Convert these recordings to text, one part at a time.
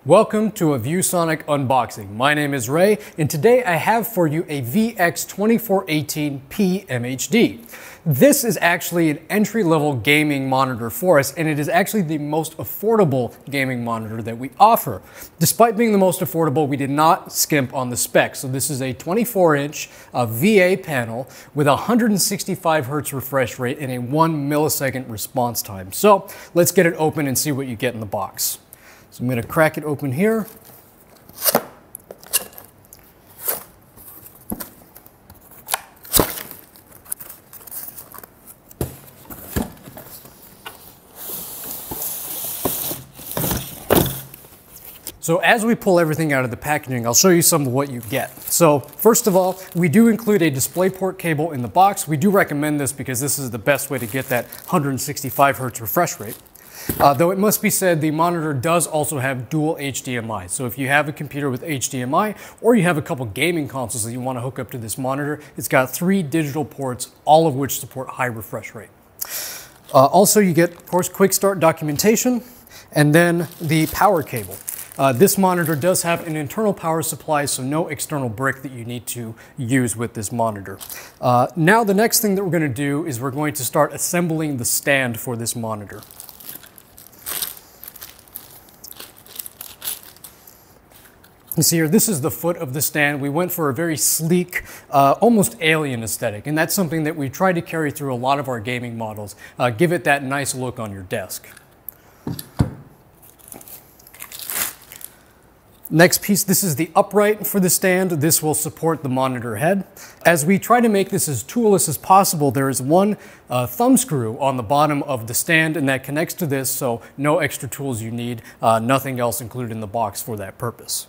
Welcome to a ViewSonic unboxing. My name is Ray, and today I have for you a VX2418P MHD. This is actually an entry-level gaming monitor for us, and it is actually the most affordable gaming monitor that we offer. Despite being the most affordable, we did not skimp on the specs. So this is a 24-inch VA panel with a 165 Hz refresh rate and a 1 millisecond response time. So let's get it open and see what you get in the box. So I'm going to crack it open here. So as we pull everything out of the packaging, I'll show you some of what you get. So first of all, we do include a DisplayPort cable in the box. We do recommend this because this is the best way to get that 165 Hz refresh rate. Though it must be said, the monitor does also have dual HDMI. So if you have a computer with HDMI, or you have a couple gaming consoles that you want to hook up to this monitor, it's got 3 digital ports, all of which support high refresh rate. Also, you get, of course, quick start documentation, and then the power cable. This monitor does have an internal power supply, so no external brick that you need to use with this monitor. Now the next thing that we're going to do is we're going to start assembling the stand for this monitor. You see here, this is the foot of the stand. We went for a very sleek, almost alien aesthetic, and that's something that we try to carry through a lot of our gaming models. Give it that nice look on your desk. Next piece, this is the upright for the stand. This will support the monitor head. As we try to make this as toolless as possible, there is one thumb screw on the bottom of the stand, and that connects to this, so no extra tools you need, nothing else included in the box for that purpose.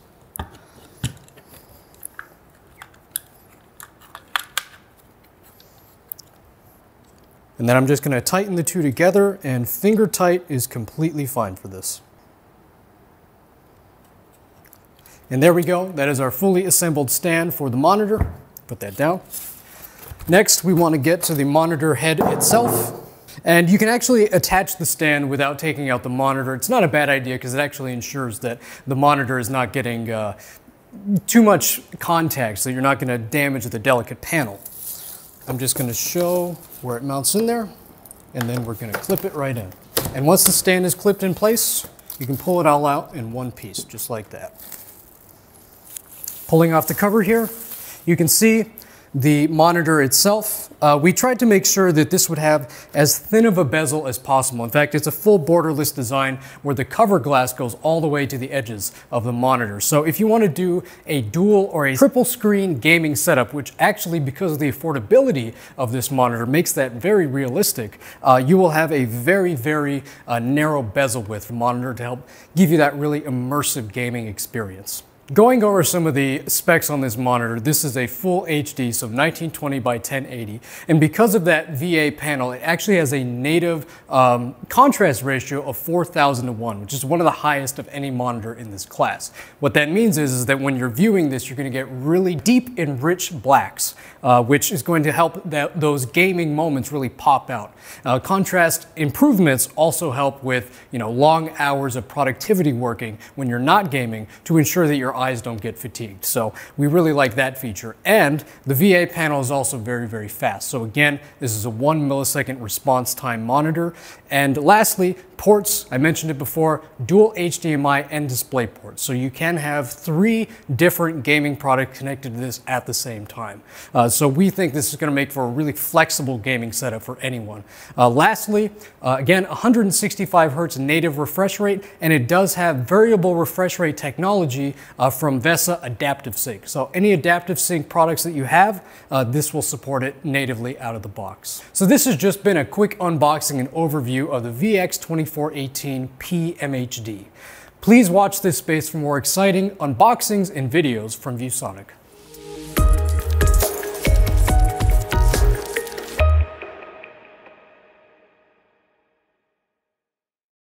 And then I'm just going to tighten the two together, and finger tight is completely fine for this. And there we go. That is our fully assembled stand for the monitor. Put that down. Next, we want to get to the monitor head itself. And you can actually attach the stand without taking out the monitor. It's not a bad idea because it actually ensures that the monitor is not getting too much contact, so you're not going to damage the delicate panel. I'm just going to show where it mounts in there, and then we're going to clip it right in. And once the stand is clipped in place, you can pull it all out in one piece, just like that. Pulling off the cover here, you can see the monitor itself. We tried to make sure that this would have as thin of a bezel as possible. In fact, it's a full borderless design where the cover glass goes all the way to the edges of the monitor. So if you want to do a dual or a triple screen gaming setup, which actually, because of the affordability of this monitor, makes that very realistic, you will have a very, very narrow bezel width monitor to help give you that really immersive gaming experience. Going over some of the specs on this monitor, this is a full HD, so 1920 by 1080. And because of that VA panel, it actually has a native contrast ratio of 4,000 to 1, which is one of the highest of any monitor in this class. What that means is that when you're viewing this, you're going to get really deep and rich blacks, which is going to help those gaming moments really pop out. Contrast improvements also help with long hours of productivity working when you're not gaming to ensure that your eyes don't get fatigued. So we really like that feature. And the VA panel is also very, very fast. So again, this is a 1 millisecond response time monitor. And lastly, ports, I mentioned it before, dual HDMI and DisplayPort. So you can have 3 different gaming products connected to this at the same time. So we think this is going to make for a really flexible gaming setup for anyone. Lastly, again, 165 Hz native refresh rate, and it does have variable refresh rate technology from VESA Adaptive Sync. So any Adaptive Sync products that you have, this will support it natively out of the box. So this has just been a quick unboxing and overview of the VX2418P MHD. Please watch this space for more exciting unboxings and videos from ViewSonic.